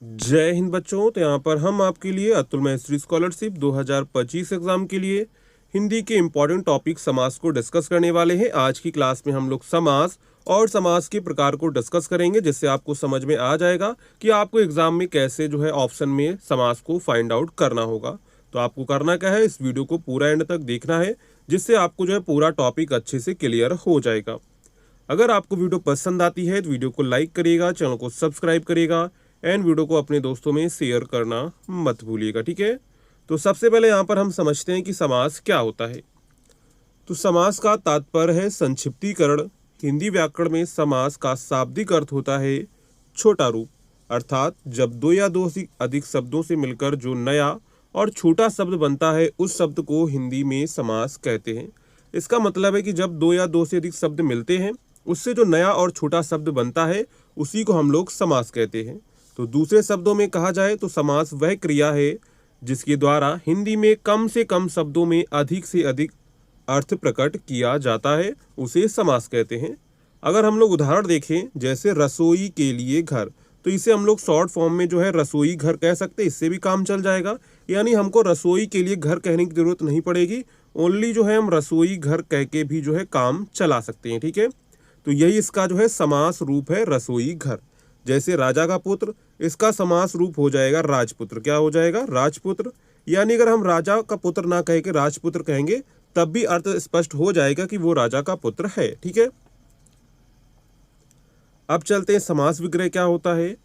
जय हिंद बच्चों। तो यहाँ पर हम आपके लिए अतुल मैस्ट्री स्कॉलरशिप 2025 एग्जाम के लिए हिंदी के इम्पॉर्टेंट टॉपिक समास को डिस्कस करने वाले हैं। आज की क्लास में हम लोग समास और समास के प्रकार को डिस्कस करेंगे, जिससे आपको समझ में आ जाएगा कि आपको एग्जाम में कैसे जो है ऑप्शन में समास को फाइंड आउट करना होगा। तो आपको करना क्या है, इस वीडियो को पूरा एंड तक देखना है, जिससे आपको जो है पूरा टॉपिक अच्छे से क्लियर हो जाएगा। अगर आपको वीडियो पसंद आती है तो वीडियो को लाइक करिएगा, चैनल को सब्सक्राइब करिएगा एंड वीडियो को अपने दोस्तों में शेयर करना मत भूलिएगा। ठीक है, तो सबसे पहले यहाँ पर हम समझते हैं कि समास क्या होता है। तो समास का तात्पर्य है संक्षिप्तीकरण। हिंदी व्याकरण में समास का शाब्दिक अर्थ होता है छोटा रूप, अर्थात जब दो या दो से अधिक शब्दों से मिलकर जो नया और छोटा शब्द बनता है उस शब्द को हिंदी में समास कहते हैं। इसका मतलब है कि जब दो या दो से अधिक शब्द मिलते हैं उससे जो नया और छोटा शब्द बनता है उसी को हम लोग समास कहते हैं। तो दूसरे शब्दों में कहा जाए तो समास वह क्रिया है जिसके द्वारा हिंदी में कम से कम शब्दों में अधिक से अधिक अर्थ प्रकट किया जाता है, उसे समास कहते हैं। अगर हम लोग उदाहरण देखें, जैसे रसोई के लिए घर, तो इसे हम लोग शॉर्ट फॉर्म में जो है रसोई घर कह सकते हैं, इससे भी काम चल जाएगा। यानी हमको रसोई के लिए घर कहने की जरूरत नहीं पड़ेगी, ओनली जो है हम रसोई घर कह के भी जो है काम चला सकते हैं। ठीक है, तो यही इसका जो है समास रूप है रसोई घर। जैसे राजा का पुत्र, इसका समास रूप हो जाएगा राजपुत्र। क्या हो जाएगा? राजपुत्र। यानी अगर हम राजा का पुत्र ना कह के राजपुत्र कहेंगे तब भी अर्थ स्पष्ट हो जाएगा कि वो राजा का पुत्र है। ठीक है, अब चलते हैं समास विग्रह क्या होता है।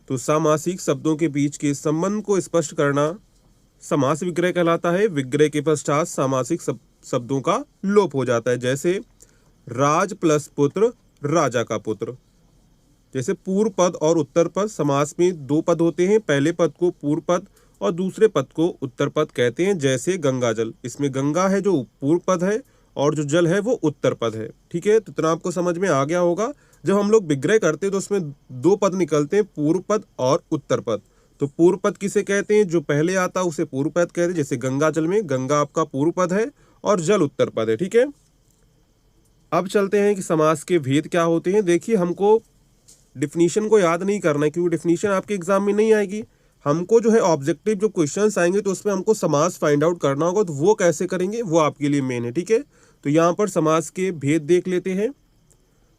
तो सामासिक शब्दों के बीच के संबंध को स्पष्ट करना समास विग्रह कहलाता है। विग्रह के पश्चात सामासिक शब्दों का लोप हो जाता है। जैसे राज प्लस पुत्र, राजा का पुत्र। जैसे पूर्व पद और उत्तर पद, समास में दो पद होते हैं, पहले पद को पूर्व पद और दूसरे पद को उत्तर पद कहते हैं। जैसे गंगा जल, इसमें गंगा है जो पूर्व पद है और जो जल है वो उत्तर पद है। ठीक है, तो इतना आपको समझ में आ गया होगा। जब हम लोग विग्रह करते हैं तो उसमें दो पद निकलते हैं, पूर्व पद और उत्तर पद। तो पूर्व पद किसे कहते हैं? जो पहले आता है उसे पूर्व पद कहते हैं। जैसे गंगा जल में गंगा आपका पूर्व पद है और जल उत्तर पद है। ठीक है, अब चलते हैं कि समास के भेद क्या होते हैं। देखिए, हमको डिफिनीशन को याद नहीं करना है, क्योंकि डिफिनीशन आपके एग्जाम में नहीं आएगी। हमको जो है ऑब्जेक्टिव जो क्वेश्चंस आएंगे तो उसमें हमको समास फाइंड आउट करना होगा, तो वो कैसे करेंगे वो आपके लिए मेन है। ठीक है, तो यहाँ पर समास के भेद देख लेते हैं।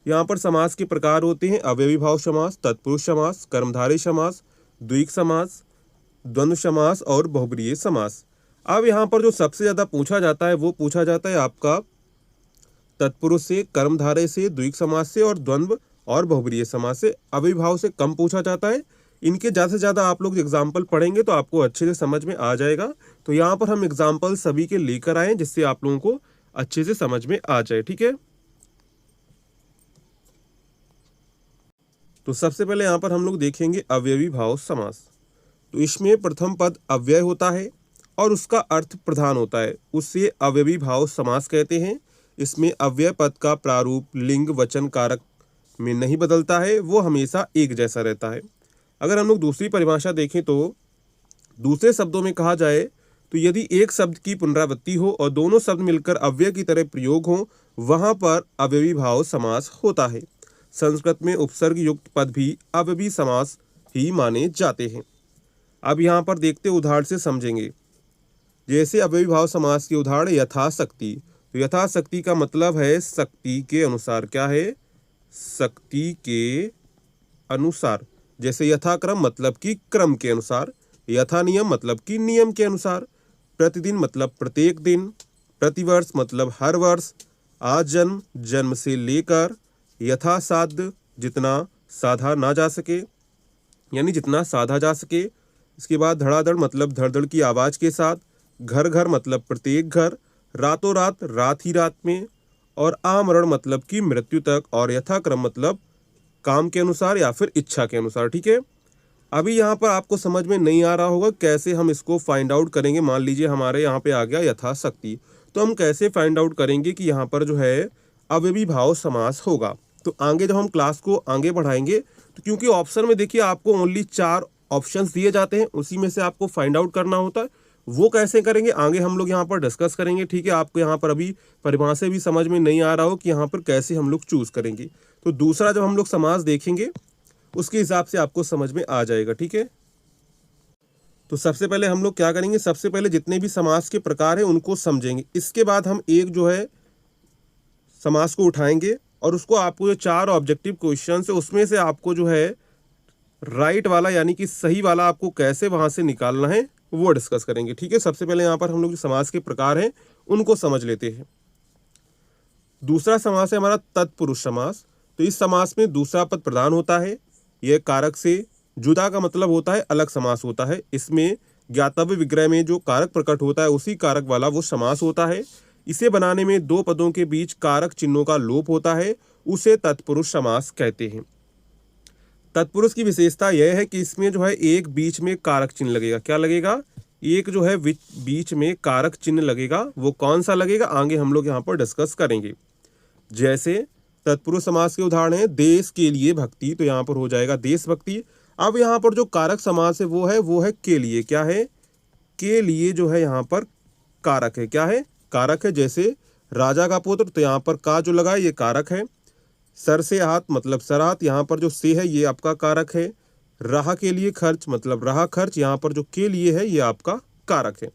यहाँ पर समास के प्रकार होते हैं अवयवी भाव समास, तत्पुरुष समास, कर्मधारय समास, द्विक समास, द्वंद्व समास और बहुब्रीहि समास। अब यहाँ पर जो सबसे ज्यादा पूछा जाता है वो पूछा जाता है आपका तत्पुरुष से, कर्मधारय से, द्विक समास से और द्वंद्व और बहुब्रीहि समास से। अविभाव से कम पूछा जाता है। इनके ज़्यादा से ज़्यादा आप लोग एग्जाम्पल पढ़ेंगे तो आपको अच्छे से समझ में आ जाएगा। तो यहाँ पर हम एग्जाम्पल सभी के लेकर आए जिससे आप लोगों को अच्छे से समझ में आ जाए। ठीक है, तो सबसे पहले यहाँ पर हम लोग देखेंगे अवयवी भाव समास। तो इसमें प्रथम पद अव्यय होता है और उसका अर्थ प्रधान होता है, उससे अवयवी भाव समास कहते हैं। इसमें अव्यय पद का प्रारूप लिंग वचन कारक में नहीं बदलता है, वो हमेशा एक जैसा रहता है। अगर हम लोग दूसरी परिभाषा देखें तो दूसरे शब्दों में कहा जाए तो यदि एक शब्द की पुनरावृत्ति हो और दोनों शब्द मिलकर अव्यय की तरह प्रयोग हो, वहां पर अवयवी भाव समास होता है। संस्कृत में उपसर्ग युक्त पद भी अवयवी समास ही माने जाते हैं। अब यहाँ पर देखते उदाहरण से समझेंगे। जैसे अवयवी भाव समास के उदाहरण यथाशक्ति। तो यथाशक्ति का मतलब है शक्ति के अनुसार। क्या है? शक्ति के अनुसार। जैसे यथाक्रम मतलब कि क्रम के अनुसार, यथा नियम मतलब कि नियम के अनुसार, प्रतिदिन मतलब प्रत्येक दिन, प्रतिवर्ष मतलब हर वर्ष, आजन्म जन्म से लेकर, यथासाध्य जितना साधा ना जा सके, यानी जितना साधा जा सके। इसके बाद धड़ाधड़ मतलब धड़धड़ की आवाज के साथ, घर घर मतलब प्रत्येक घर, रातों रात रात ही रात में, और आमरण मतलब कि मृत्यु तक, और यथाक्रम मतलब काम के अनुसार या फिर इच्छा के अनुसार। ठीक है, अभी यहाँ पर आपको समझ में नहीं आ रहा होगा कैसे हम इसको फाइंड आउट करेंगे। मान लीजिए हमारे यहाँ पे आ गया यथाशक्ति, तो हम कैसे फाइंड आउट करेंगे कि यहाँ पर जो है अवयवी भाव समास होगा। तो आगे जब हम क्लास को आगे बढ़ाएंगे तो क्योंकि ऑप्शन में देखिए आपको ओनली 4 ऑप्शंस दिए जाते हैं, उसी में से आपको फाइंड आउट करना होता है। वो कैसे करेंगे आगे हम लोग यहाँ पर डिस्कस करेंगे। ठीक है, आपको यहाँ पर अभी परिभाषा भी समझ में नहीं आ रहा हो कि यहाँ पर कैसे हम लोग चूज करेंगे। तो दूसरा जब हम लोग समास देखेंगे उसके हिसाब से आपको समझ में आ जाएगा। ठीक है, तो सबसे पहले हम लोग क्या करेंगे, सबसे पहले जितने भी समास के प्रकार हैं उनको समझेंगे। इसके बाद हम एक जो है समास को उठाएंगे और उसको आपको जो 4 ऑब्जेक्टिव क्वेश्चन है उसमें से आपको जो है राइट वाला यानी कि सही वाला आपको कैसे वहां से निकालना है वो डिस्कस करेंगे। ठीक है, सबसे पहले यहाँ पर हम लोग जो समास के प्रकार हैं उनको समझ लेते हैं। दूसरा समास है हमारा तत्पुरुष समास। तो इस समास में दूसरा पद प्रधान होता है, यह कारक से जुदा का मतलब होता है अलग समास होता है। इसमें ज्ञातव्य विग्रह में जो कारक प्रकट होता है उसी कारक वाला वो समास होता है। इसे बनाने में दो पदों के बीच कारक चिन्हों का लोप होता है, उसे तत्पुरुष समास कहते हैं। तत्पुरुष की विशेषता यह है कि इसमें जो है एक बीच में कारक चिन्ह लगेगा। क्या लगेगा, एक जो है बीच में कारक चिन्ह लगेगा। वो कौन सा लगेगा आगे हम लोग यहाँ पर डिस्कस करेंगे। जैसे तत्पुरुष समास के उदाहरण है देश के लिए भक्ति, तो यहाँ पर हो जाएगा देशभक्ति। अब यहाँ पर जो कारक समास है वो है के लिए। क्या है, के लिए जो है यहाँ पर कारक है। क्या है, कारक है। जैसे राजा का पुत्र, तो यहाँ पर का जो लगा है ये कारक है। सर से हाथ मतलब सराहत, यहाँ पर जो से है ये आपका कारक है। राह के लिए खर्च मतलब राह खर्च, यहाँ पर जो के लिए है ये आपका कारक है।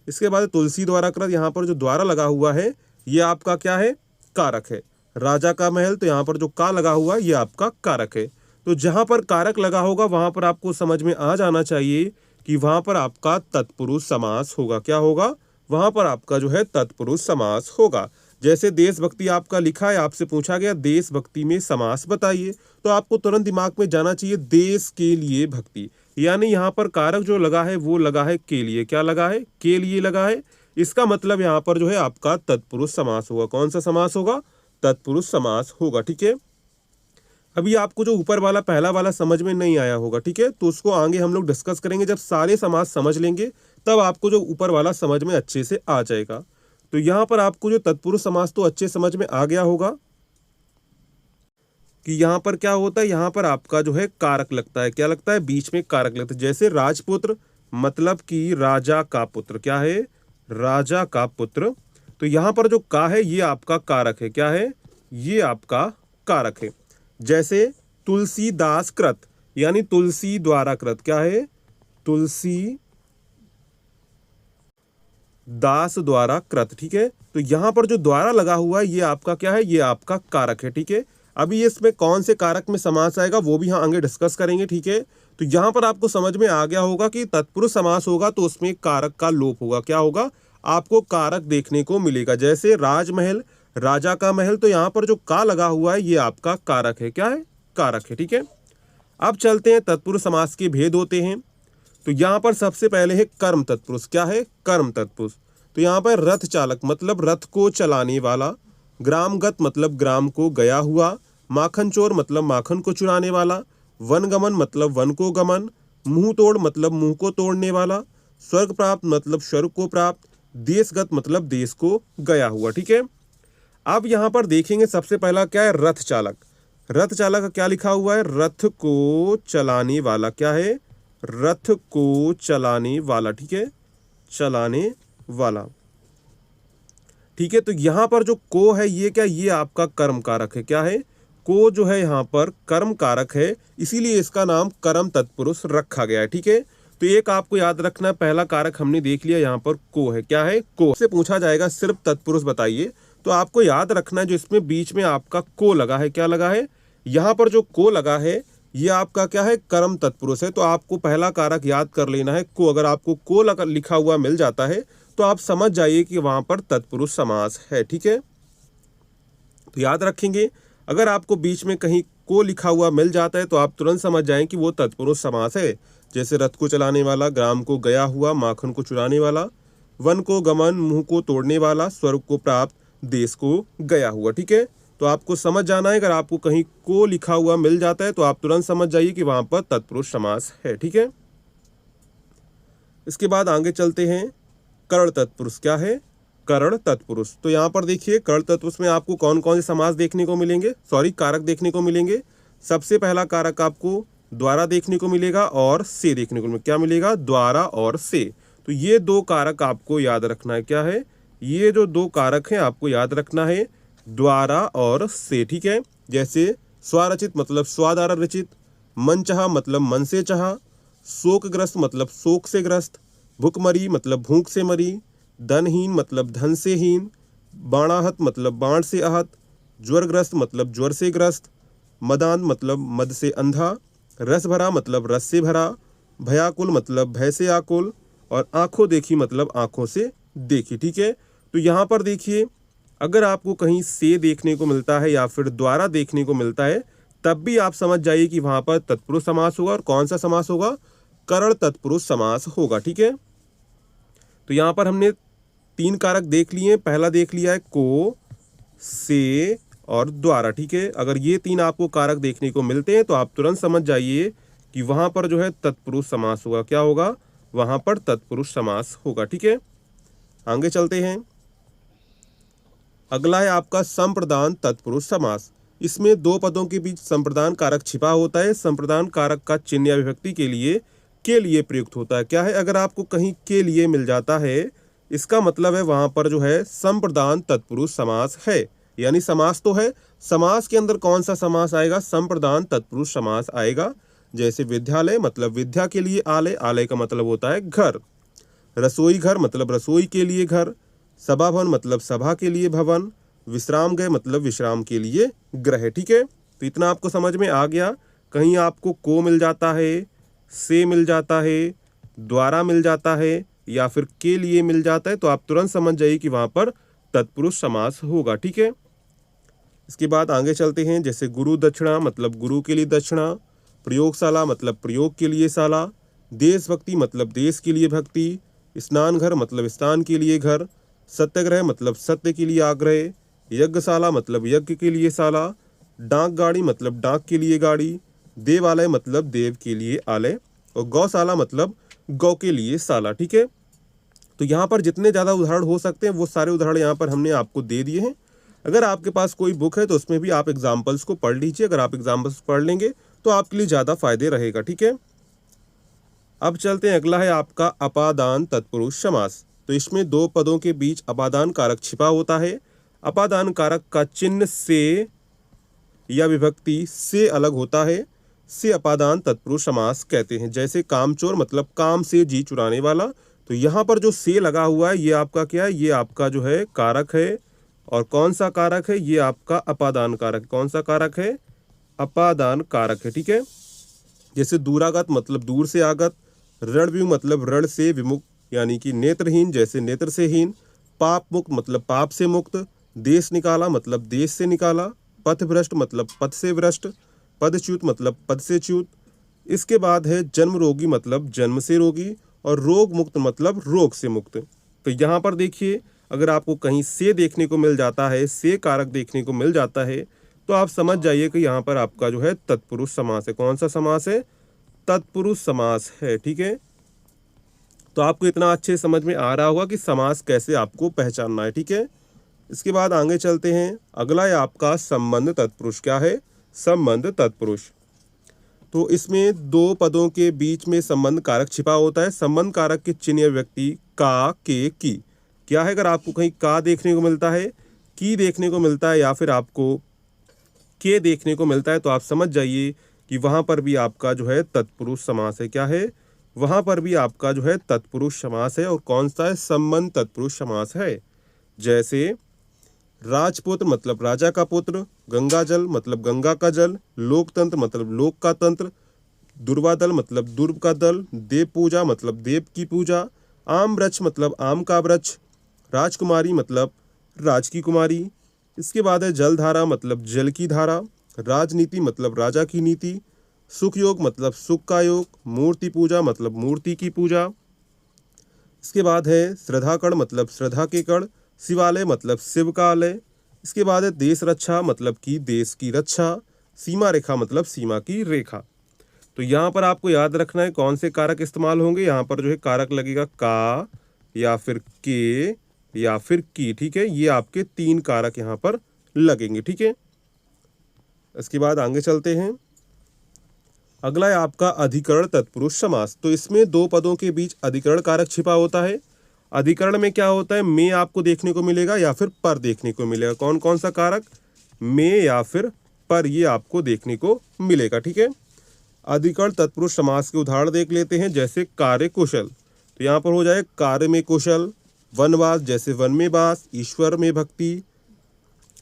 इसके बाद तुलसी द्वारा कृत, यहाँ पर जो द्वारा लगा हुआ है ये आपका क्या है, कारक है। राजा का महल, तो यहाँ पर जो का लगा हुआ है ये आपका कारक है। तो जहाँ पर कारक लगा होगा वहाँ पर आपको समझ में आ जाना चाहिए कि वहाँ पर आपका तत्पुरुष समास होगा। क्या होगा, वहाँ पर आपका जो है तत्पुरुष समास होगा। जैसे देशभक्ति आपका लिखा है, आपसे पूछा गया देशभक्ति में समास बताइए, तो आपको तुरंत दिमाग में जाना चाहिए देश के लिए भक्ति, यानी यहाँ पर कारक जो लगा है वो लगा है के लिए। क्या लगा है, के लिए लगा है। इसका मतलब यहाँ पर जो है आपका तत्पुरुष समास होगा। कौन सा समास होगा, तत्पुरुष समास होगा। ठीक है, अभी आपको जो ऊपर वाला पहला वाला समझ में नहीं आया होगा, ठीक है, तो उसको आगे हम लोग डिस्कस करेंगे। जब सारे समास समझ लेंगे तब आपको जो ऊपर वाला समझ में अच्छे से आ जाएगा। तो यहाँ पर आपको जो तत्पुरुष समास तो अच्छे समझ में आ गया होगा कि यहाँ पर क्या होता है, यहाँ पर आपका जो है कारक लगता है। क्या लगता है, बीच में कारक लगता है। जैसे राजपुत्र मतलब कि राजा का पुत्र। क्या है, राजा का पुत्र। तो यहाँ पर जो का है ये आपका कारक है। क्या है, ये आपका कारक है। जैसे तुलसीदास कृत यानी तुलसी द्वारा कृत। क्या है, तुलसी दास द्वारा कृत। ठीक है, तो यहाँ पर जो द्वारा लगा हुआ है ये आपका क्या है, ये आपका कारक है। ठीक है, अभी इसमें कौन से कारक में समास आएगा वो भी हम आगे डिस्कस करेंगे। ठीक है, तो यहाँ पर आपको समझ में आ गया होगा कि तत्पुरुष समास होगा तो उसमें कारक का लोप होगा। क्या होगा, आपको कारक देखने को मिलेगा। जैसे राजमहल, राजा का महल, तो यहाँ पर जो का लगा हुआ है ये आपका कारक है। क्या है, कारक है। ठीक है, अब चलते हैं तत्पुरुष समास के भेद होते हैं। तो यहाँ पर सबसे पहले है कर्म तत्पुरुष। क्या है, कर्म तत्पुरुष। तो यहाँ पर रथ चालक मतलब रथ को चलाने वाला, ग्रामगत मतलब ग्राम को गया हुआ, माखन चोर मतलब माखन को चुराने वाला, वनगमन मतलब वन को गमन, मुंह तोड़ मतलब मुंह को तोड़ने वाला, स्वर्ग प्राप्त मतलब स्वर्ग को प्राप्त, देशगत मतलब देश को गया हुआ। ठीक है, अब यहाँ पर देखेंगे सबसे पहला क्या है, रथ चालक। रथ चालक का क्या लिखा हुआ है, रथ को चलाने वाला। क्या है, रथ को चलाने वाला। ठीक है, चलाने वाला। ठीक है, तो यहाँ पर जो को है ये क्या, ये आपका कर्म कारक है। क्या है, को जो है यहाँ पर कर्म कारक है, इसीलिए इसका नाम कर्म तत्पुरुष रखा गया है। ठीक है, तो एक आपको याद रखना है, पहला कारक हमने देख लिया, यहाँ पर को है। क्या है, को से पूछा जाएगा सिर्फ तत्पुरुष बताइए, तो आपको याद रखना है जो इसमें बीच में आपका को लगा है। क्या लगा है, यहाँ पर जो को लगा है ये आपका क्या है, कर्म तत्पुरुष है। तो आपको पहला कारक याद कर लेना है को। अगर आपको को लगा लिखा हुआ मिल जाता है तो आप समझ जाइए कि वहां पर तत्पुरुष समास है। ठीक है, तो याद रखेंगे, अगर आपको बीच में कहीं को लिखा हुआ मिल जाता है तो आप तुरंत समझ जाएं कि वो तत्पुरुष समास है। जैसे रथ को चलाने वाला, ग्राम को गया हुआ, माखन को चुराने वाला, वन को गमन मुंह को तोड़ने वाला, स्वर्ग को प्राप्त देश को गया हुआ। ठीक है, तो आपको समझ जाना है, अगर आपको कहीं को लिखा हुआ मिल जाता है तो आप तुरंत समझ जाइए कि वहां पर तत्पुरुष समास है। ठीक है, इसके बाद आगे चलते हैं, कर्ण तत्पुरुष। क्या है, कर्ण तत्पुरुष। तो यहाँ पर देखिए कर्ण तत्पुरुष में आपको कौन कौन से समास देखने को मिलेंगे, कारक देखने को मिलेंगे। सबसे पहला कारक आपको द्वारा देखने को मिलेगा और से देखने को मिलेगा। क्या मिलेगा, द्वारा और से। तो ये दो कारक आपको याद रखना है। क्या है, ये जो दो कारक हैं आपको याद रखना है, द्वारा और से। ठीक है, जैसे स्वरचित मतलब स्वा द्वारा रचित, मन चाहा मतलब मन से चाहा, शोकग्रस्त मतलब शोक से ग्रस्त, भूखमरी मतलब भूख से मरी, धनहीन मतलब धन से हीन, बाणाहत मतलब बाण से आहत, ज्वरग्रस्त मतलब ज्वर से ग्रस्त, मदान मतलब मद से अंधा, रस भरा मतलब रस से भरा, भयाकुल मतलब भय से आकुल, और आंखों देखी मतलब आंखों से देखी। ठीक है, तो यहाँ पर देखिए, अगर आपको कहीं से देखने को मिलता है या फिर द्वारा देखने को मिलता है, तब भी आप समझ जाइए कि वहां पर तत्पुरुष समास होगा। और कौन सा समास होगा? करण तत्पुरुष समास होगा। ठीक है, तो यहाँ पर हमने 3 कारक देख लिए। पहला देख लिया है को, से और द्वारा। ठीक है, अगर ये 3 आपको कारक देखने को मिलते हैं तो आप तुरंत समझ जाइए कि वहां पर जो है तत्पुरुष समास होगा। क्या होगा? वहां पर तत्पुरुष समास होगा। ठीक है, आगे चलते हैं। अगला है आपका संप्रदान तत्पुरुष समास। इसमें 2 पदों के बीच संप्रदान कारक छिपा होता है। संप्रदान कारक का चिन्ह या विभक्ति के लिए प्रयुक्त होता है। क्या है? अगर आपको कहीं के लिए मिल जाता है, इसका मतलब है वहां पर जो है संप्रदान तत्पुरुष समास है। यानी समास तो है, समास के अंदर कौन सा समास आएगा? संप्रदान तत्पुरुष समास आएगा। जैसे विद्यालय मतलब विद्या के लिए आलय, आलय का मतलब होता है घर। रसोई घर मतलब रसोई के लिए घर। सभा भवन मतलब सभा के लिए भवन। विश्राम गृह मतलब विश्राम के लिए गृह। ठीक है, तो इतना आपको समझ में आ गया। कहीं आपको को मिल जाता है, से मिल जाता है, द्वारा मिल जाता है या फिर के लिए मिल जाता है, तो आप तुरंत समझ जाइए कि वहां पर तत्पुरुष समास होगा। ठीक है, इसके बाद आगे चलते हैं। जैसे गुरु दक्षिणा मतलब गुरु के लिए दक्षिणा, प्रयोगशाला मतलब प्रयोग के लिए शाला, देशभक्ति मतलब देश के लिए भक्ति, स्नान घर मतलब स्नान के लिए घर, सत्याग्रह मतलब सत्य के लिए आग्रह, यज्ञशाला मतलब यज्ञ के लिए शाला, डाक गाड़ी मतलब डाक के लिए गाड़ी, देवालय मतलब देव के लिए आलय, और गौशाला मतलब गौ के लिए शाला। ठीक है, तो यहाँ पर जितने ज़्यादा उदाहरण हो सकते हैं वो सारे उदाहरण यहाँ पर हमने आपको दे दिए हैं। अगर आपके पास कोई बुक है तो उसमें भी आप एग्जाम्पल्स को पढ़ लीजिए। अगर आप एग्जाम्पल्स पढ़ लेंगे तो आपके लिए ज़्यादा फायदे रहेगा। ठीक है, अब चलते हैं। अगला है आपका अपादान तत्पुरुष समास। तो इसमें 2 पदों के बीच अपादान कारक छिपा होता है। अपादान कारक का चिन्ह से या विभक्ति से अलग होता है, से अपादान तत्पुरुष समास कहते हैं। जैसे कामचोर मतलब काम से जी चुराने वाला, तो यहाँ पर जो से लगा हुआ है ये आपका क्या है? ये आपका जो है कारक है। और कौन सा कारक है? ये आपका अपादान कारक। कौन सा कारक है? अपादान कारक है। ठीक है, जैसे दूरागत मतलब दूर से आगत, रणव्यू मतलब रण से विमुक्त यानी कि नेत्रहीन, जैसे नेत्र से हीन, पाप मुक्त मतलब पाप से मुक्त, देश निकाला मतलब देश से निकाला, पथ भ्रष्ट मतलब पथ से भ्रष्ट, पदच्युत मतलब पद से च्युत। इसके बाद है जन्म रोगी मतलब जन्म से रोगी, और रोग मुक्त मतलब रोग से मुक्त। तो यहाँ पर देखिए, अगर आपको कहीं से देखने को मिल जाता है, से कारक देखने को मिल जाता है, तो आप समझ जाइए कि यहाँ पर आपका जो है तत्पुरुष समास है। कौन सा समास है? तत्पुरुष समास है। ठीक है, तो आपको इतना अच्छे समझ में आ रहा होगा कि समास कैसे आपको पहचानना है। ठीक है, इसके बाद आगे चलते हैं। अगला है आपका संबंध तत्पुरुष। क्या है? संबंध तत्पुरुष। तो इसमें 2 पदों के बीच में संबंध कारक छिपा होता है। संबंध कारक के चिन्ह या व्यक्ति का, के, की। क्या है? अगर आपको कहीं का देखने को मिलता है, की देखने को मिलता है या फिर आपको के देखने को मिलता है, तो आप समझ जाइए कि वहां पर भी आपका जो है तत्पुरुष समास है। क्या है? वहां पर भी आपका जो है तत्पुरुष समास है। और कौन सा है? संबंध तत्पुरुष समास है। जैसे राजपुत्र मतलब राजा का पुत्र, गंगा जल मतलब गंगा का जल, लोकतंत्र मतलब लोक का तंत्र, दुर्वादल मतलब दुर्व का दल, देव पूजा मतलब देव की पूजा, आम वृक्ष मतलब आम का वृक्ष, राजकुमारी मतलब राज की कुमारी। इसके बाद है जलधारा मतलब जल की धारा, राजनीति मतलब राजा की नीति, सुख योग मतलब सुख का योग, मूर्ति पूजा मतलब मूर्ति की पूजा। इसके बाद है श्रद्धा कण मतलब श्रद्धा के कण, शिवालय मतलब शिव का आलय। इसके बाद है देश रक्षा मतलब कि देश की रक्षा, सीमा रेखा मतलब सीमा की रेखा। तो यहाँ पर आपको याद रखना है कौन से कारक इस्तेमाल होंगे। यहाँ पर जो है कारक लगेगा का, या फिर के, या फिर की। ठीक है, ये आपके 3 कारक यहाँ पर लगेंगे। ठीक है, इसके बाद आगे चलते हैं। अगला है आपका अधिकरण तत्पुरुष समास। तो इसमें 2 पदों के बीच अधिकरण कारक छिपा होता है। अधिकरण में क्या होता है? में आपको देखने को मिलेगा या फिर पर देखने को मिलेगा। कौन कौन सा कारक? में या फिर पर, ये आपको देखने को मिलेगा। ठीक है, अधिकरण तत्पुरुष समास के उदाहरण देख लेते हैं, जैसे कार्य कुशल। तो यहाँ पर हो जाए कार्य में कुशल, वनवास जैसे वन में वास, ईश्वर में भक्ति,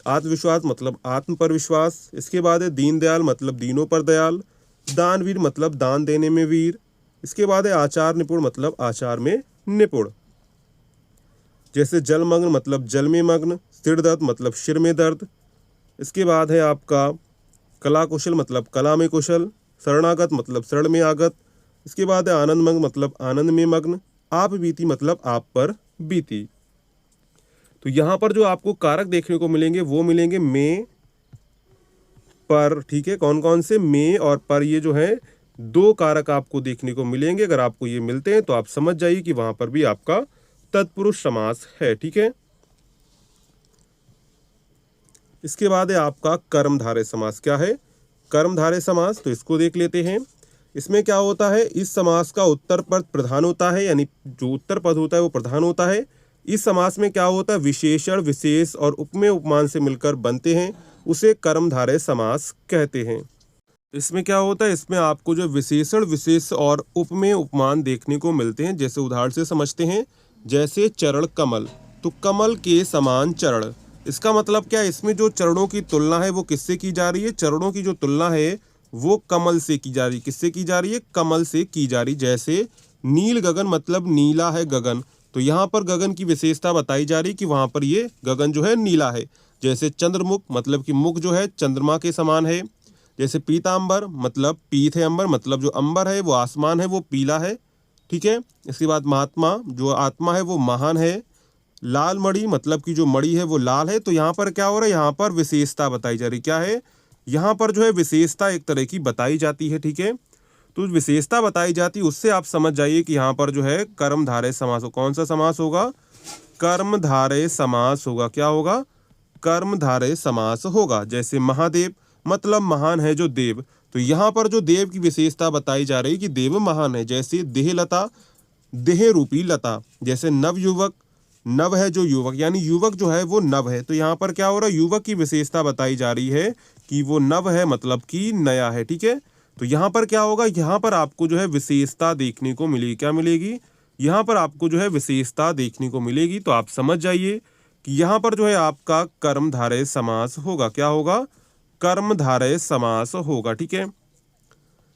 आत्मविश्वास मतलब आत्म पर विश्वास। इसके बाद है दीनदयाल मतलब दीनों पर दयाल, दानवीर मतलब दान देने में वीर। इसके बाद है आचार निपुण मतलब आचार में निपुण, जैसे जलमग्न मतलब जल में मग्न, सिर दर्द मतलब सिर में दर्द। इसके बाद है आपका कला कुशल मतलब कला में कुशल, शरणागत मतलब शरण में आगत। इसके बाद है आनंदमग्न मतलब आनंद में मग्न, आप बीती मतलब आप पर बीती। तो यहाँ पर जो आपको कारक देखने को मिलेंगे वो मिलेंगे में, पर। ठीक है, कौन कौन से? में और पर, ये जो है दो कारक आपको देखने को मिलेंगे। अगर आपको ये मिलते हैं तो आप समझ जाइए कि वहां पर भी आपका तत्पुरुष समास है। ठीक है, इसके बाद है आपका कर्मधारय समास। क्या है कर्मधारय समास? तो इसको देख लेते हैं। इसमें क्या होता है, इस समास का उत्तर पद प्रधान होता है, यानी जो उत्तर पद होता है वो प्रधान होता है। इस समास में क्या होता है, विशेषण विशेष और उपमेय उपमान से मिलकर बनते हैं, उसे कर्मधारय समास कहते हैं। इसमें क्या होता है, इसमें आपको जो विशेषण विशेष और उपमेय उपमान देखने को मिलते हैं। जैसे उदाहरण से समझते हैं, जैसे चरण कमल, तो कमल के समान चरण। इसका मतलब क्या है, इसमें जो चरणों की तुलना है वो किससे की जा रही है? चरणों की जो तुलना है वो कमल से की जा रही है। किससे की जा रही है? कमल से की जा रही। जैसे नील गगन मतलब नीला है गगन, तो यहाँ पर गगन की विशेषता बताई जा रही है कि वहां पर ये गगन जो है नीला है। जैसे चंद्रमुख मतलब कि मुख जो है चंद्रमा के समान है। जैसे पीतांबर मतलब पीत है अंबर, मतलब जो अंबर है वो आसमान है वो पीला है। ठीक है, इसके बाद महात्मा, जो आत्मा है वो महान है। लाल मणि मतलब कि जो मणि है वो लाल है। तो यहाँ पर क्या हो रहा है, यहाँ पर विशेषता बताई जा रही। क्या है, यहाँ पर जो है विशेषता एक तरह की बताई जाती है। ठीक है, तो विशेषता बताई जाती है, उससे आप समझ जाइए कि यहाँ पर जो है कर्मधारय समास हो। कौन सा समास होगा? कर्मधारय समास होगा। क्या होगा? कर्मधारय समास होगा। जैसे महादेव मतलब महान है जो देव, तो यहाँ पर जो देव की विशेषता बताई जा रही है कि देव महान है। जैसे देहलता, देह रूपी लता। जैसे नवयुवक, नव है जो युवक, यानी युवक जो है वो नव है। तो यहाँ पर क्या हो रहा है, युवक की विशेषता बताई जा रही है कि वो नव है, मतलब कि नया है। ठीक है, तो यहाँ पर क्या होगा, यहाँ पर आपको जो है विशेषता देखने को मिलेगी। क्या मिलेगी? यहाँ पर आपको जो है विशेषता देखने को मिलेगी। तो आप समझ जाइए कि यहाँ पर जो है आपका कर्मधारय समास होगा। क्या होगा? कर्मधारय समास होगा। ठीक है,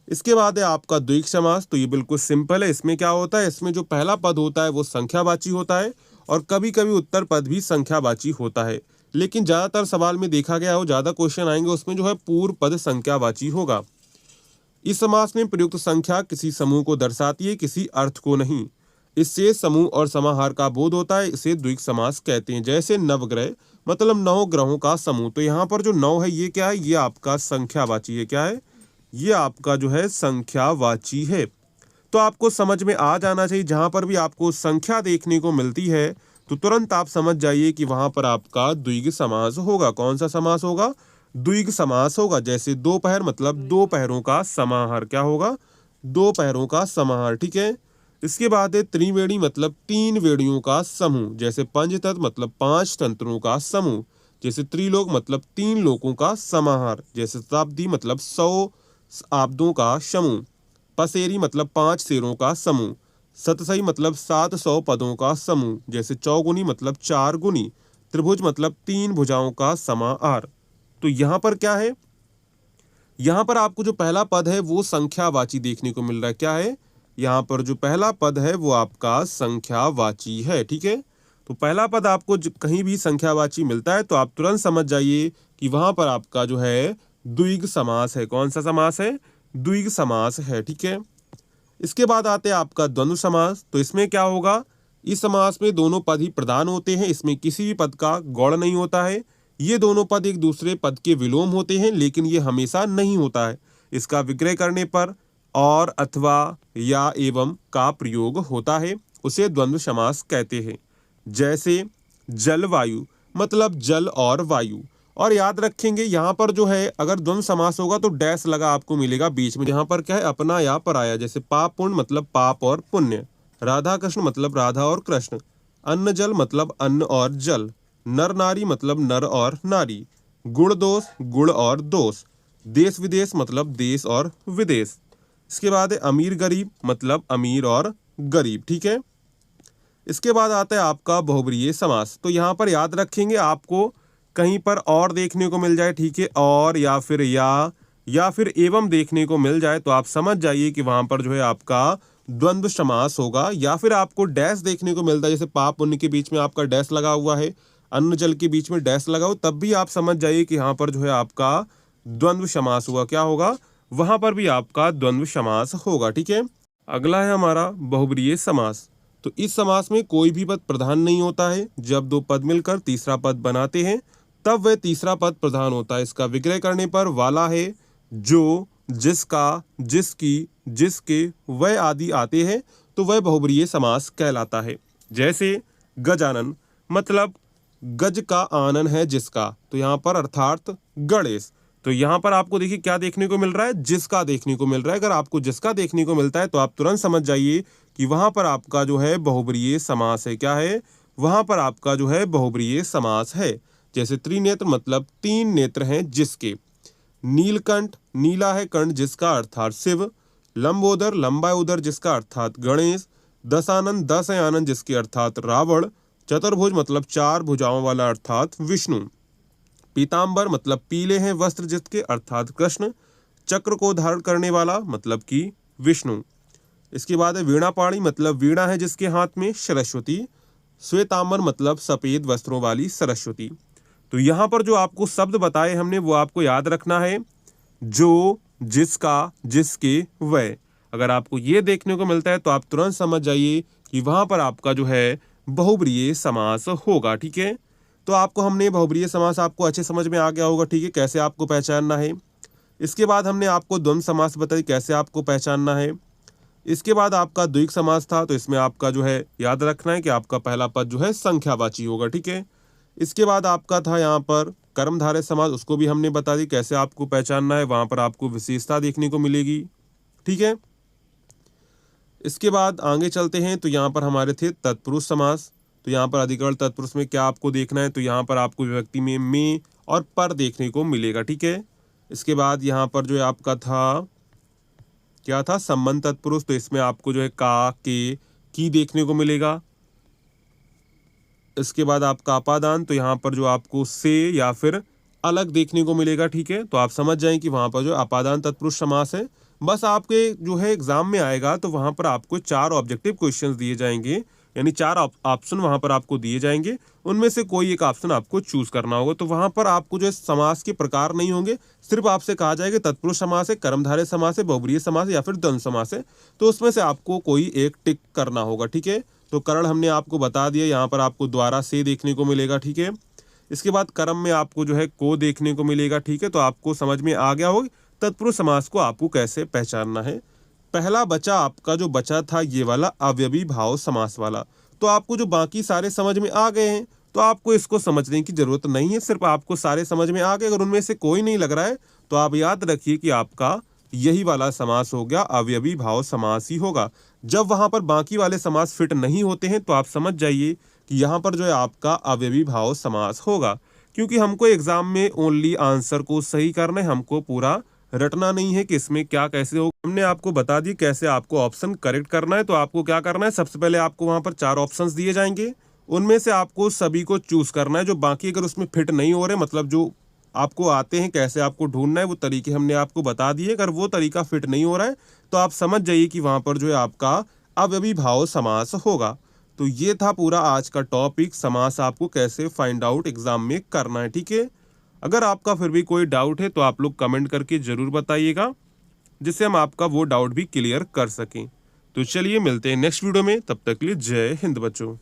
इसके बाद है आपका द्विग समास। तो ये बिल्कुल सिंपल है। इसमें क्या होता है, इसमें जो पहला पद होता है वो संख्यावाची होता है और कभी कभी उत्तर पद भी संख्यावाची होता है, लेकिन ज्यादातर सवाल में देखा गया हो, ज्यादा क्वेश्चन आएंगे उसमें जो है पूर्व पद संख्यावाची होगा। इस समास में प्रयुक्त संख्या किसी समूह को दर्शाती है, किसी अर्थ को नहीं। इससे समूह और समाहार का बोध होता है, इसे द्विग समास कहते हैं। जैसे नवग्रह मतलब 9 ग्रहों का समूह। तो यहाँ पर जो 9 है ये क्या है, ये आपका संख्यावाची है। क्या है? ये आपका जो है संख्यावाची है। तो आपको समझ में आ जाना चाहिए, जहां पर भी आपको संख्या देखने को मिलती है तो तुरंत आप समझ जाइए कि वहां पर आपका द्विग समास होगा। कौन सा समास होगा? द्विग समास होगा। जैसे दोपहर मतलब दो पहरों का समाहार। क्या होगा? दो पहरों का समाहार। ठीक है, इसके बाद है त्रिवेणी मतलब 3 वेणियों का समूह। जैसे पंचतंत्र मतलब 5 तंत्रों का समूह। जैसे त्रिलोक मतलब 3 लोकों का समाहार। जैसे शताब्दी मतलब 100 आब्दों का समूह। पसेरी मतलब 5 शेरों का समूह। सतसई मतलब 700 पदों का समूह। जैसे चौगुनी मतलब 4 गुनी। त्रिभुज मतलब 3 भुजाओं का समाहार। तो यहाँ पर क्या है, यहाँ पर आपको जो पहला पद है वो संख्यावाची देखने को मिल रहा है। क्या है? यहाँ पर जो पहला पद है वो आपका संख्यावाची है। ठीक है, तो पहला पद आपको कहीं भी संख्यावाची मिलता है तो आप तुरंत समझ जाइए कि वहां पर आपका जो है द्विग समास है। कौन सा समास है? द्विग समास है। ठीक है, इसके बाद आते हैं आपका द्वंद्व समास। तो इसमें क्या होगा, इस समास में दोनों पद ही प्रधान होते हैं, इसमें किसी भी पद का गौड़ नहीं होता है। ये दोनों पद एक दूसरे पद के विलोम होते हैं, लेकिन ये हमेशा नहीं होता है। इसका विग्रह करने पर और, अथवा, या, एवं का प्रयोग होता है, उसे द्वंद्व समास कहते हैं। जैसे जलवायु मतलब जल और वायु। और याद रखेंगे यहाँ पर जो है अगर द्वंद्व समास होगा तो डैश लगा आपको मिलेगा बीच में। यहाँ पर क्या है, अपना या पराया। जैसे पाप पुण्य मतलब पाप और पुण्य। राधा कृष्ण मतलब राधा और कृष्ण। अन्न जल मतलब अन्न और जल। नर नारी मतलब नर और नारी। गुण दोष गुण और दोष। देश विदेश मतलब देश और विदेश। इसके बाद है अमीर गरीब, मतलब अमीर और गरीब, ठीक है। इसके बाद आता है आपका बहुब्रीहि समास। तो यहाँ पर याद रखेंगे, आपको कहीं पर और देखने को मिल जाए, ठीक है, और या फिर एवं देखने को मिल जाए तो आप समझ जाइए कि वहां पर जो है आपका द्वंद्व समास होगा। या फिर आपको डैश देखने को मिलता है, जैसे पाप पुण्य के बीच में आपका डैश लगा हुआ है, अन्न जल के बीच में डैश लगा हो, तब भी आप समझ जाइए कि यहाँ पर जो है आपका द्वंद्व समास हुआ। क्या होगा? वहां पर भी आपका द्वंद्व समास होगा, ठीक है। अगला है हमारा बहुब्रीहि समास। तो इस समास में कोई भी पद प्रधान नहीं होता है। जब दो पद मिलकर तीसरा पद बनाते हैं तब वह तीसरा पद प्रधान होता है। इसका विग्रह करने पर वाला है, जो, जिसका, जिसकी, जिसके, वह आदि आते हैं तो वह बहुब्रीहि समास कहलाता है। जैसे गजानन, मतलब गज का आनन है जिसका, तो यहाँ पर अर्थात गणेश। तो यहाँ पर आपको देखिए क्या देखने को मिल रहा है? जिसका देखने को मिल रहा है। अगर आपको जिसका देखने को मिलता है तो आप तुरंत समझ जाइए कि वहां पर आपका जो है बहुब्रीहि समास है। क्या है? वहां पर आपका जो है बहुब्रीहि समास है। जैसे त्रिनेत्र, मतलब तीन नेत्र हैं जिसके। नीलकंठ, नीला है कंठ जिसका, अर्थात शिव। लंबोदर, लंबा है उदर जिसका, अर्थात गणेश। दशानन, दस है आनंद जिसके, अर्थात रावण। चतुर्भुज, मतलब चार भुजाओं वाला, अर्थात विष्णु। पीतांबर, मतलब पीले हैं वस्त्र जिसके, अर्थात कृष्ण। चक्र को धारण करने वाला, मतलब कि विष्णु। इसके बाद है वीणापाणी, मतलब वीणा है जिसके हाथ में, सरस्वती। श्वेतांबर, मतलब सफेद वस्त्रों वाली सरस्वती। तो यहाँ पर जो आपको शब्द बताए हमने वो आपको याद रखना है, जो, जिसका, जिसके, वह। अगर आपको ये देखने को मिलता है तो आप तुरंत समझ जाइए कि वहां पर आपका जो है बहुब्रीहि समास होगा, ठीक है। तो आपको हमने बहुब्रीहि समास आपको अच्छे समझ में आ गया होगा, ठीक है, कैसे आपको पहचानना है। इसके बाद हमने आपको द्वंद्व समास बताई, कैसे आपको पहचानना है। इसके बाद आपका द्विग समास था, तो इसमें आपका जो है याद रखना है कि आपका पहला पद जो है संख्यावाची होगा, ठीक है। इसके बाद आपका था यहाँ पर कर्मधारय समास, उसको भी हमने बता दी कैसे आपको पहचानना है, वहां पर आपको विशेषता देखने को मिलेगी, ठीक है। इसके बाद आगे चलते हैं तो यहाँ पर हमारे थे तत्पुरुष समास। तो यहाँ पर अधिकरण तत्पुरुष में क्या आपको देखना है, तो यहाँ पर आपको विभक्ति में और पर देखने को मिलेगा, ठीक है। इसके बाद यहाँ पर जो है आपका था, क्या था? संबंध तत्पुरुष। तो इसमें आपको जो है का, के, की देखने को मिलेगा। इसके बाद आपका अपादान, तो यहाँ पर जो आपको से या फिर अलग देखने को मिलेगा, ठीक है। तो आप समझ जाएं कि वहां पर जो अपादान तत्पुरुष समास है। बस आपके जो है एग्जाम में आएगा तो वहां पर आपको 4 ऑब्जेक्टिव क्वेश्चंस दिए जाएंगे, यानी 4 ऑप्शन वहां पर आपको दिए जाएंगे, उनमें से कोई एक ऑप्शन आपको चूज करना होगा। तो वहां पर आपको जो है समास के प्रकार नहीं होंगे, सिर्फ आपसे कहा जाएगा तत्पुरुष समास है, कर्मधारय समास है, बहुब्रीहि समास है या फिर द्वंद्व समास है। तो उसमें से आपको कोई एक टिक करना होगा, ठीक है। तो करण हमने आपको बता दिया, यहाँ पर आपको द्वारा से देखने को मिलेगा, ठीक है। इसके बाद कर्म में आपको जो है को देखने को मिलेगा, ठीक है। तो आपको समझ में आ गया होगा तत्पुरुष समास को आपको कैसे पहचानना है। पहला बचा आपका जो बचा था ये वाला अवयवी भाव समास वाला। तो आपको जो बाकी सारे समझ में आ गए हैं तो आपको इसको समझने की जरूरत नहीं है, सिर्फ आपको सारे समझ में आ गए। अगर उनमें से कोई नहीं लग रहा है तो आप याद रखिए कि आपका यही वाला समास हो गया, अवयवी भाव समास ही होगा। जब वहां पर बाकी वाले समास फिट नहीं होते हैं तो आप समझ जाइए कि यहाँ पर जो है आपका अवयवी भाव समास होगा, क्योंकि हमको एग्जाम में ओनली आंसर को सही करना है, हमको पूरा रटना नहीं है कि इसमें क्या कैसे हो। हमने आपको बता दी कैसे आपको ऑप्शन करेक्ट करना है। तो आपको क्या करना है, सबसे पहले आपको वहां पर 4 ऑप्शंस दिए जाएंगे, उनमें से आपको सभी को चूज करना है। जो बाकी अगर उसमें फिट नहीं हो रहे, मतलब जो आपको आते हैं कैसे आपको ढूंढना है, वो तरीके हमने आपको बता दिए। अगर वो तरीका फिट नहीं हो रहा है तो आप समझ जाइए कि वहां पर जो है आपका अवयवी भाव समास होगा। तो ये था पूरा आज का टॉपिक, समास आपको कैसे फाइंड आउट एग्जाम में करना है, ठीक है। अगर आपका फिर भी कोई डाउट है तो आप लोग कमेंट करके जरूर बताइएगा, जिससे हम आपका वो डाउट भी क्लियर कर सकें। तो चलिए मिलते हैं नेक्स्ट वीडियो में, तब तक के लिए जय हिंद बच्चों।